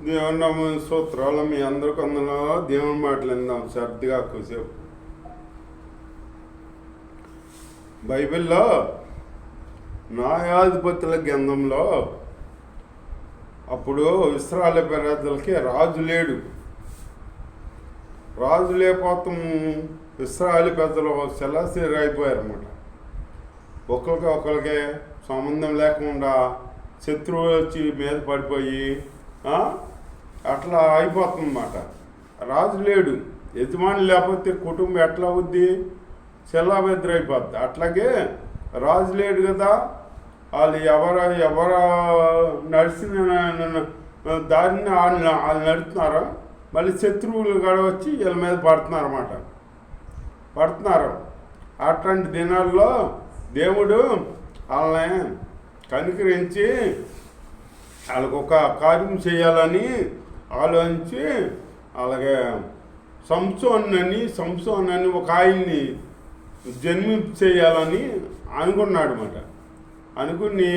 దేవుని సూత్రాలు మీ అందరికి అందులో దేవుని మాటలు విందాం శ్రద్ధగా కూసేపు. బైబిల్లో న్యాయాధిపతుల గ్రంథంలో అప్పుడు ఇశ్రాయేలు ప్రజలకి రాజు లేడు. రాజు లేకపోతాం ఇశ్రాయేలు ప్రజలు సెలసీరు అయిపోయారన్నమాట. ఒకరికి సంబంధం లేకుండా శత్రువులు వచ్చి మీద పడిపోయి అట్లా అయిపోతుందన్నమాట. రాజు లేడు, యజమాని లేకపోతే కుటుంబం ఎట్లా అవుద్ది, చెల్లాబెద్ర అయిపోద్ది. అట్లాగే రాజు లేడు కదా, వాళ్ళు ఎవరు నడిచిన దారిని వాళ్ళు నడుస్తున్నారు, మళ్ళీ శత్రువులు కూడా వచ్చి వీళ్ళ మీద పడుతున్నారు. అట్లాంటి దినాల్లో దేవుడు వాళ్ళని కనికరించి వాళ్ళకు ఒక కార్యం చేయాలని ఆలోచించి అలాగే సంసోన్ అని ఒక ఆయన్ని చేయాలని అనుకున్నాడు అన్నమాట. అనుకుని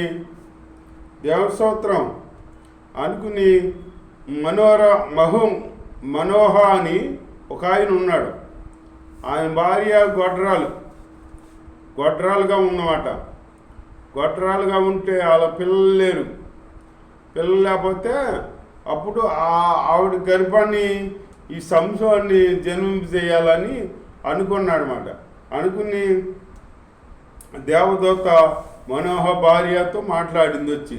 దేవస్తోత్రం అనుకుని మనోహ అని ఒక ఆయన ఉన్నాడు. ఆయన భార్య గొడ్రాలుగా ఉన్నమాట. గొడ్రాలుగా ఉంటే వాళ్ళ పిల్లలు లేరు. పిల్లలు లేకపోతే అప్పుడు ఆవిడ గర్భాన్ని ఈ సంసోన్ని జన్మింపజేయాలని అనుకున్నాడు అన్నమాట. అనుకుని దేవదూత మనోహ భార్యతో మాట్లాడింది. వచ్చి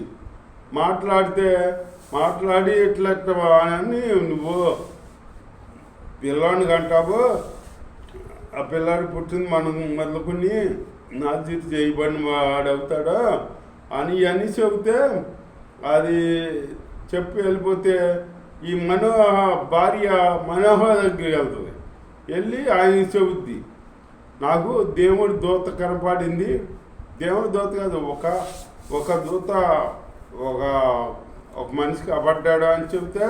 మాట్లాడి ఇట్లా అని నువ్వు పిల్లాడిని కంటావు, ఆ పిల్లాడు పుట్టింది మనం మొదలుకొని నాజీరు చేయబడిన వాడవుతాడా అని చెబితే అది చెప్పి వెళ్ళిపోతే ఈ భార్య మనోహ దగ్గరికి వెళ్తుంది. వెళ్ళి ఆయన చెబుద్ది, నాకు దేవుడి దూత కనపడింది. దేవుడి దూత కాదు, ఒక దూత ఒక మనిషికి అబడ్డాడు అని చెబితే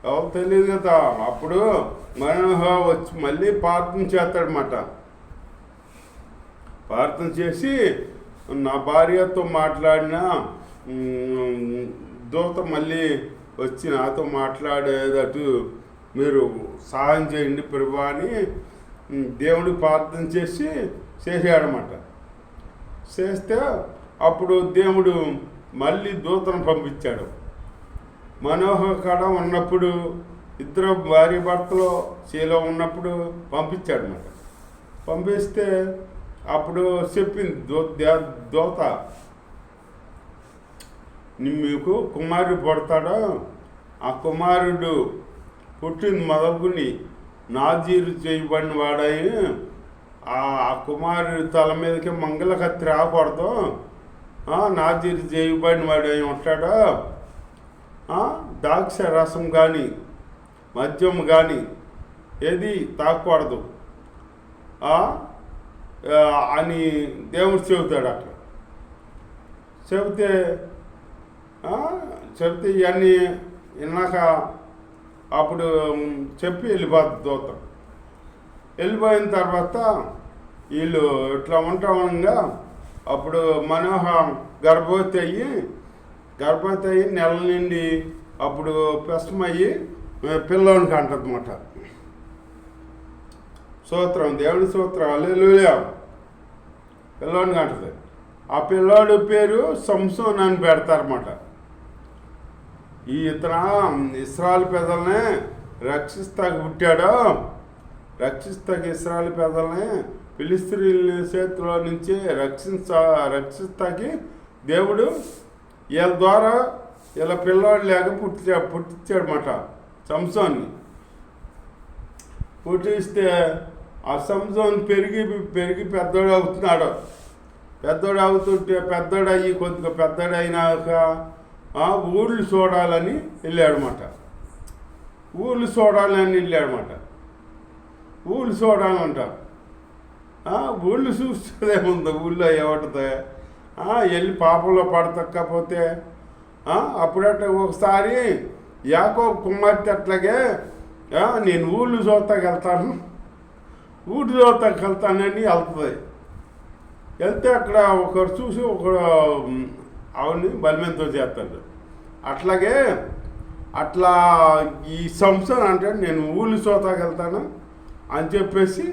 ఎవరు తెలియదు కదా. అప్పుడు మనోహ వచ్చి మళ్ళీ ప్రార్థన చేస్తాడనమాట. ప్రార్థన చేసి నా భార్యతో మాట్లాడిన దూత మళ్ళీ వచ్చి నాతో మాట్లాడేటట్టు మీరు సహాయం చేయండి ప్రభువా అని దేవుడికి ప్రార్థన చేసాడనమాట. చేస్తే అప్పుడు దేవుడు మళ్ళీ దూతను పంపించాడు. మనోహ కాడ ఉన్నప్పుడు ఇద్దరు భార్య భర్తలో చేలో ఉన్నప్పుడు పంపించాడు అన్నమాట. పంపిస్తే అప్పుడు చెప్పింది దూత, మీకు కుమారుడు పుడతాడో, ఆ కుమారుడు పుట్టింది మొదలుకుని నాజీరు చేయబడిన వాడాయి, ఆ కుమారుడి తల మీదకి మంగళ కత్తి రాకూడదు, నాజీరు చేయబడిన వాడై ఉంటాడో, ద్రాక్ష రసం కానీ మద్యం కానీ ఏది తాకూడదు అని దేవుడు చెబుతాడు. అక్కడ చెబితే ఇవన్నీ విన్నాక అప్పుడు చెప్పి వెళ్ళిపోతుంది దూత. వెళ్ళిపోయిన తర్వాత వీళ్ళు ఇట్లా ఉండగా అప్పుడు మనోహ గర్భవతి అయ్యి నెల నుండి అప్పుడు ప్రశ్నమయ్యి పిల్లోనికి అంటదన్నమాట. సూత్రం, దేవుడి సూత్రం, హల్లెలూయా. పిల్లోనికి అంటది. ఆ పిల్లోడు పేరు సంసోన్ అని పెడతారన్నమాట. ఇశ్రాయేలు ప్రజల్ని రక్షిస్తాకి పుట్టాడో, ఇశ్రాయేలు ప్రజల్ని ఫిలిష్తీయుల చేతిలో నుంచి రక్షిస్తాకి దేవుడు వీళ్ళ ద్వారా వీళ్ళ పిల్లాడు లేక పుట్టించాడనమాట సంసోన్ని. పుట్టిస్తే ఆ సంసోన్ పెరిగి పెద్దోడు అవుతుంటే పెద్దోడు అయ్యి కొద్దిగా పెద్దోడు అయినాక ఊళ్ళు చూడాలని వెళ్ళాడనమాట. ఊళ్ళు చూడాలంట. ఊళ్ళు చూస్తేదేముంది, ఊళ్ళో ఏమంటుంది, వెళ్ళి పాపంలో పడతకపోతే అప్పుడట్ట ఒకసారి యాకోబు కుమార్తె అట్లాగే నేను ఊళ్ళు చూస్తాకి వెళ్తానని వెళ్తుంది. వెళ్తే అక్కడ ఒకరు చూసి ఒకడు ఆవిడని బలిమెంతో చేస్తాడు. అట్లాగే అట్లా ఈ సంవత్సరం అంటే నేను ఊళ్ళు చూతాకి వెళ్తాను అని చెప్పేసి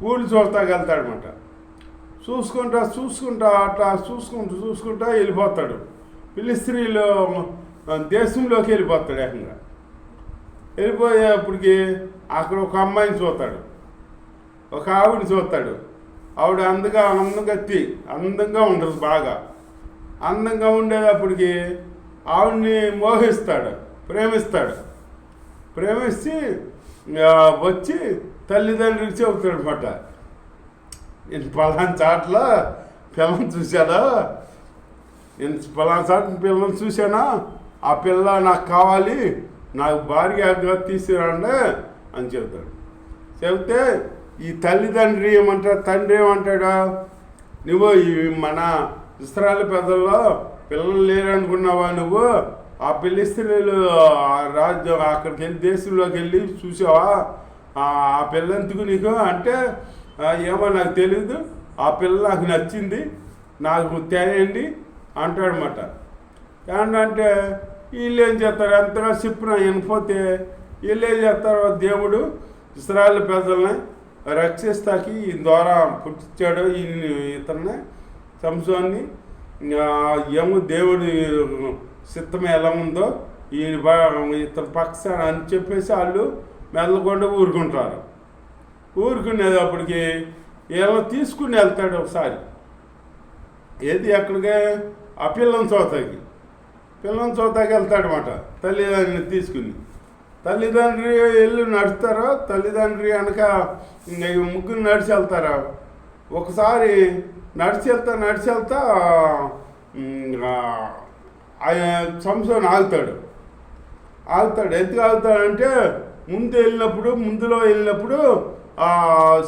ఊళ్ళు చూతాకి వెళ్తాడనమాట. చూసుకుంటా అట్లా చూసుకుంటా వెళ్ళిపోతాడు. ఫిలిస్తీన్లు దేశంలోకి వెళ్ళిపోతాడు. ఏకంగా వెళ్ళిపోయేప్పటికి అక్కడ ఒక అమ్మాయిని చూస్తాడు, ఒక ఆవిడని చూస్తాడు. ఆవిడ అందంగా ఉండదు, బాగా అందంగా ఉండేటప్పటికి ఆవిడ్ని మోహిస్తాడు, ప్రేమిస్తే వచ్చి తల్లిదండ్రులకి చెబుతాడు అనమాట. నేను పలానా చాట్ల పిల్లని చూశానా, నేను పలానా చాట్ల పిల్లని చూశానా, ఆ పిల్ల నాకు కావాలి, నాకు భార్యగా తీసుకురండి అని చెబుతాడు. చెబితే ఈ తండ్రి ఏమంటాడు, నువ్వు మన ఇస్రాయేలు పెద్దల్లో పిల్లలు లేరనుకున్నావా, నువ్వు ఆ ఫిలిస్తీయులు రాజ్యం అక్కడికి వెళ్ళి దేశంలోకి వెళ్ళి చూసావా, ఆ పిల్ల ఎందుకు నీకు అంటే, ఏమో నాకు తెలీదు, ఆ పిల్ల నాకు నచ్చింది, నాకు తేయండి అంటాడనమాట. ఏంటంటే వీళ్ళు ఏం చేస్తారు, ఎంతగా చెప్పిన వినపోతే వీళ్ళు ఏం చేస్తారు, దేవుడు ఇశ్రాయేలు ప్రజల్ని రక్షిస్తాకి ఈ ద్వారా పుట్టించాడు ఇతన్ని సంసోన్ని. ఏమో దేవుడి చిత్తం ఎలా ఉందో ఇతని పక్షాన అని చెప్పేసి వాళ్ళు మెల్లకుండా ఊరుకుంటారు. ఊరుకునేటప్పటికి వీళ్ళని తీసుకుని వెళ్తాడు ఒకసారి. ఏది ఎక్కడికి, ఆ పిల్లని చూతాకి వెళ్తాడనమాట. తల్లిదండ్రిని తీసుకుని తల్లిదండ్రి వెళ్ళి నడుస్తారో, తల్లిదండ్రి వెనక ముగ్గురు నడిచి వెళ్తారా. ఒకసారి నడిచి వెళ్తా సంసోను ఆగుతాడు. ఎందుకు ఆగుతాడంటే, ముందులో వెళ్ళినప్పుడు ఆ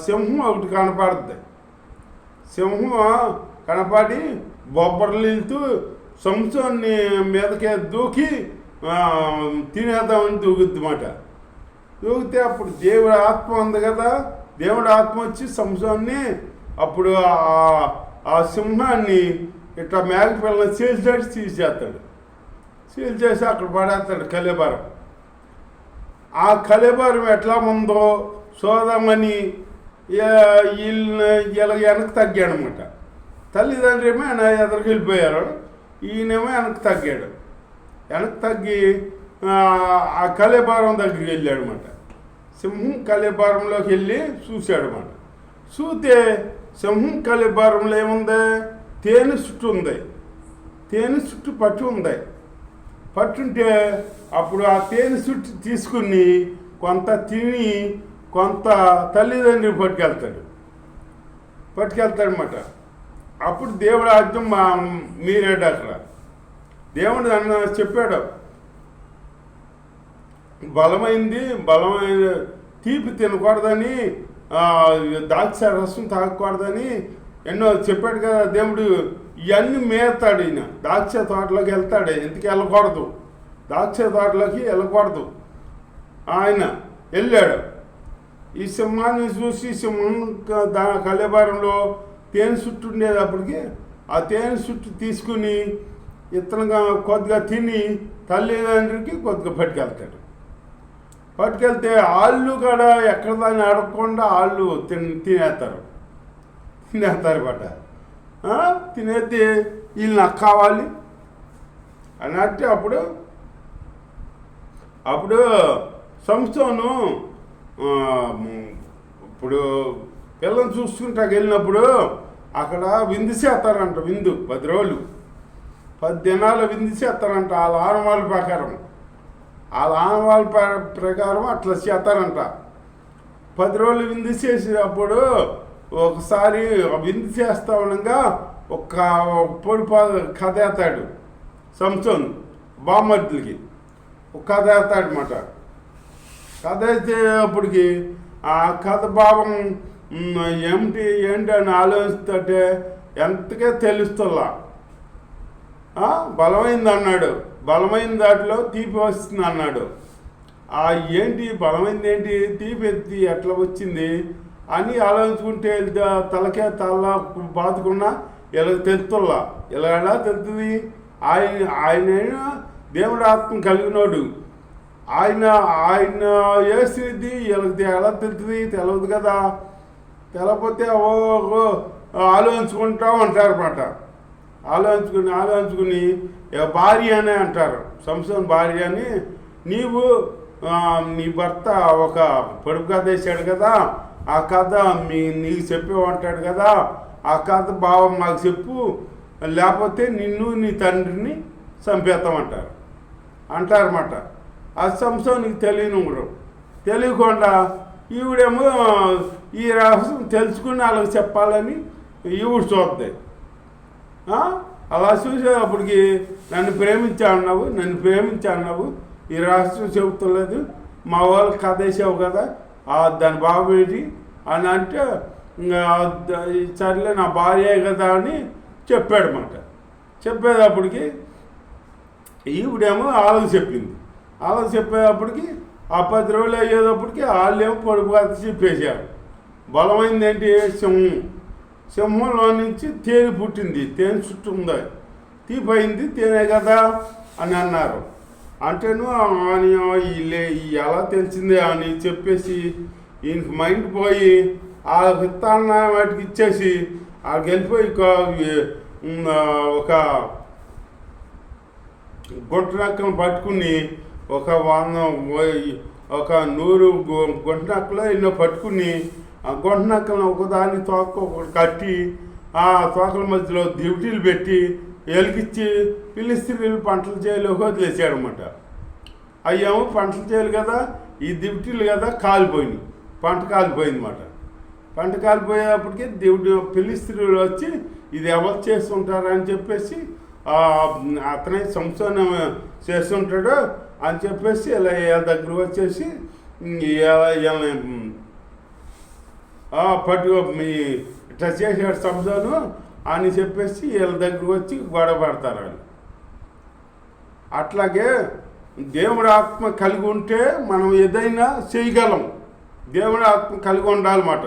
సింహం ఒకటి కనపడుతుంది. సింహం కనపడి బొబ్బర్లు వెళ్తూ సంసోన్ని మీదకే దూకి తినేద్దామని దూకుద్ది మాట. దూకితే అప్పుడు దేవుడి ఆత్మ ఉంది కదా, దేవుడి ఆత్మ వచ్చి సంసోన్ని అప్పుడు ఆ సింహాన్ని ఇట్లా మేకపిల్లని తీసేస్తాడు. చేసి అక్కడ పడేస్తాడు కలేబరం. ఆ కలేబరం ఎట్లా ఉందో చూద్దామని వీళ్ళ వెనక్కి తగ్గాడనమాట. తల్లిదండ్రి ఏమో ఆయన ఎదురుకి వెళ్ళిపోయారు, ఈయనేమో వెనక్కి తగ్గాడు. వెనక్కి తగ్గి ఆ కలేబరం దగ్గరికి వెళ్ళాడు అనమాట. సింహం కలేబరంలోకి వెళ్ళి చూశాడనమాట. చూస్తే సింహం కలేబరంలో ఏముంది, తేనె చుట్టు ఉంది. తేనె చుట్టు పట్టుంటే అప్పుడు ఆ తేనె చుట్టు తీసుకుని కొంత తిని కొంత తల్లిదండ్రి పట్టుకెళ్తాడనమాట. అప్పుడు దేవుడు ఆజ్ఞం మీరేడు అక్కడ. దేవుడు అన్న చెప్పాడు, బలమైన తీపి తినకూడదని, ద్రాక్ష రసం తాగకూడదని ఎన్నో చెప్పాడు కదా దేవుడు. ఇవన్నీ మేస్తాడు ఈయన. ద్రాక్ష తోటలోకి వెళ్తాడు, ఎందుకు వెళ్ళకూడదు, ద్రాక్ష తోటలోకి వెళ్ళకూడదు. ఆయన వెళ్ళాడు. ఈ సింహాన్ని చూసి సింహం కలేబరంలో తేనె చుట్టు ఉండేటప్పటికి ఆ తేనె చుట్టు తీసుకుని ఇతనుగా కొద్దిగా తిని తల్లిదండ్రికి కొద్దిగా పట్టుకెళ్తే వాళ్ళు కూడా ఎక్కడ దాన్ని అడగకుండా వాళ్ళు తినేస్తారు బట్ట. తినేస్తే వీళ్ళు నాకు కావాలి అన్నట్టు అప్పుడు సంస్థను ఇప్పుడు పిల్లల్ని చూసుకుంటాకి వెళ్ళినప్పుడు అక్కడ విందు చేస్తారంట. 10 రోజులు 10 దినాలు విందు చేస్తారంట. వాళ్ళ ఆనవాళ్ళ ప్రకారం అట్లా చేస్తారంట. 10 రోజులు విందు చేసేటప్పుడు ఒకసారి విందు చేస్తా ఉండగా ఒక పొడి కథ వేస్తాడు సంసోను. బామ్మర్దులకి ఒక కథ వేస్తాడనమాట. కథ అయితే అప్పటికి ఆ కథ భావం ఏంటి అని ఆలోచిస్తుంటే ఎంతకే తెలుస్తుల్లా. బలమైంది అన్నాడు, బలమైన దాటిలో తీపి వస్తుంది అన్నాడు. ఏంటి బలమైంది, ఏంటి తీపి ఎత్తి ఎట్లా వచ్చింది అని ఆలోచించుకుంటే తల బాదుకున్నా ఇలా తెలుతుల్లా. ఇలా ఎలా తెలుస్తుంది, ఆయన దేవుడు ఆత్మ కలిగినోడు. ఆయన ఆయన వేసింది వీళ్ళకి ఎలా తెలుస్తుంది? తెలియదు కదా. తెలకపోతే ఆలోచించుకుంటా ఉంటారన్నమాట. ఆలోచించుకుని భార్య అనే అంటారు, సంసోను భార్య అని. నీ భర్త ఒక పొడుపు కథ వేసాడు కదా, ఆ కథ నీకు చెప్పేమంటాడు కదా, ఆ కథ బావ మాకు చెప్పు, లేకపోతే నిన్ను నీ తండ్రిని అంటారన్నమాట. ఆ సంసోనికి తెలియకుండా ఈవిడేమో ఈ రహస్యం తెలుసుకుని వాళ్ళకి చెప్పాలని ఈవిడ చూద్ది. అలా చూసేటప్పటికి నన్ను ప్రేమించా అన్నావు, ఈ రహస్యం చెబుతలేదు, మా వాళ్ళకి కథ వేసావు కదా, దాని బాబు ఏంటి అని అంటే, సర్లే నా భార్య కదా అని చెప్పాడన్నమాట. చెప్పేటప్పటికి ఈవిడేమో వాళ్ళకి చెప్పింది. వాళ్ళకి చెప్పేటప్పటికి ఆ 10 రోజులు అయ్యేటప్పటికి వాళ్ళేమో పొడుపు కథ చెప్పేశారు. బలమైంది ఏంటి? సింహంలో నుంచి తేనె పుట్టింది, తేనె చుట్టూ ఉంది, తీపైంది తేనె కదా అని అన్నారు. అంటేను ఎలా తెలిసిందే అని చెప్పేసి ఈయనకి మైండ్ పోయి ఆ విత్తాన్న వాటికి ఇచ్చేసి వాళ్ళకి వెళ్ళిపోయి ఒక గుంటనక్కను పట్టుకుని ఒక 100 గుంటనక్కలో ఎన్నో పట్టుకుని ఆ గుంటనక్కలను ఒకదాని తోక ఒకటి కట్టి ఆ తోకల మధ్యలో దివిటీలు పెట్టి వెలిగించి ఫిలిస్తీయులు పంటలు చేయలోకి వదిలేసాడనమాట. అయ్యేమో పంటలు చేయాలి కదా, ఈ దివిటీలు కదా కాలిపోయినాయి, పంట కాలిపోయిందన్నమాట. పంట కాలిపోయేటప్పటికి ఫిలిస్తీయులు వచ్చి ఇది ఎవరు చేస్తుంటారని చెప్పేసి అతనే సంసోను చేస్తుంటాడు అని చెప్పేసి ఇలా దగ్గర వచ్చేసి పట్టుకో ఇట్లా చేసాడు సంసోను అని చెప్పేసి వీళ్ళ దగ్గరకు వచ్చి గొడవ పడతారు వాళ్ళు. అట్లాగే దేవుడి ఆత్మ కలిగి ఉంటే మనం ఏదైనా చేయగలం. దేవుడి ఆత్మ కలిగి ఉండాలన్నమాట.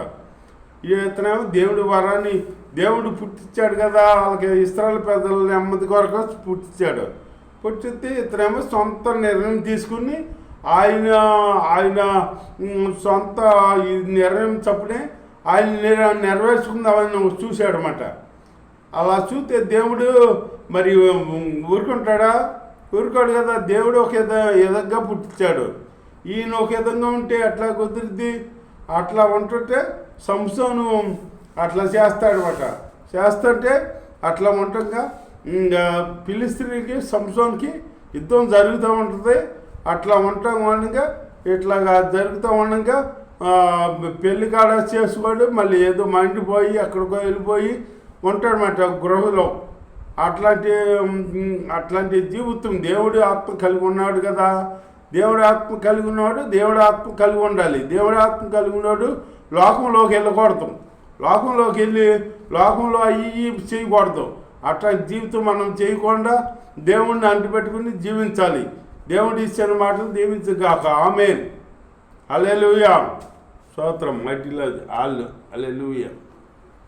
ఇతనేమో దేవుడి వరాన్ని దేవుడు పుట్టించాడు కదా, వాళ్ళకి ఇస్రాయేలు పెద్దల నెమ్మది కొరకు పుట్టించాడు. పుట్టిస్తే ఇతనేమో సొంత నిర్ణయం తీసుకుని ఆయన సొంత నిర్ణయం చప్పుడే ఆయన నెరవేర్చుకుందామని చూశాడనమాట. అలా చూస్తే దేవుడు మరి ఊరుకోడు కదా. దేవుడు ఒక విధంగా పుట్టించాడు, ఈయన ఒక విధంగా ఉంటే ఎట్లా కుదిరిద్ది? అట్లా ఉంటుంటే సంసోను అట్లా చేస్తాడనమాట. చేస్తుంటే అట్లా ఉండగా ఫిలిస్తీయులకి సంసోన్కి యుద్ధం జరుగుతూ ఉంటుంది. అట్లా ఉండగా ఇట్లాగా జరుగుతూ ఉండగా పెళ్లి కాడ చేసుకోడు, మళ్ళీ ఏదో మండిపోయి అక్కడికో వెళ్ళిపోయి ఉంటాడనమాట గృహలో. అట్లాంటి జీవితం దేవుడి ఆత్మ కలిగి ఉన్నాడు కదా. దేవుడి ఆత్మ కలిగి ఉన్నాడు, దేవుడి ఆత్మ కలిగి ఉండాలి. దేవుడి ఆత్మ కలిగి ఉన్నాడు లోకంలోకి వెళ్ళకూడదు, లోకంలోకి వెళ్ళి లోకంలో అయ్యి చేయకూడదు. అట్లా జీవితం మనం చేయకుండా దేవుడిని అంటిపెట్టుకుని జీవించాలి. దేవుడు ఇచ్చిన మాటలు దీవించగాక. ఆమేన్. హల్లెలూయా. స్తోత్రం. మట్టిలో హల్లెలూయా.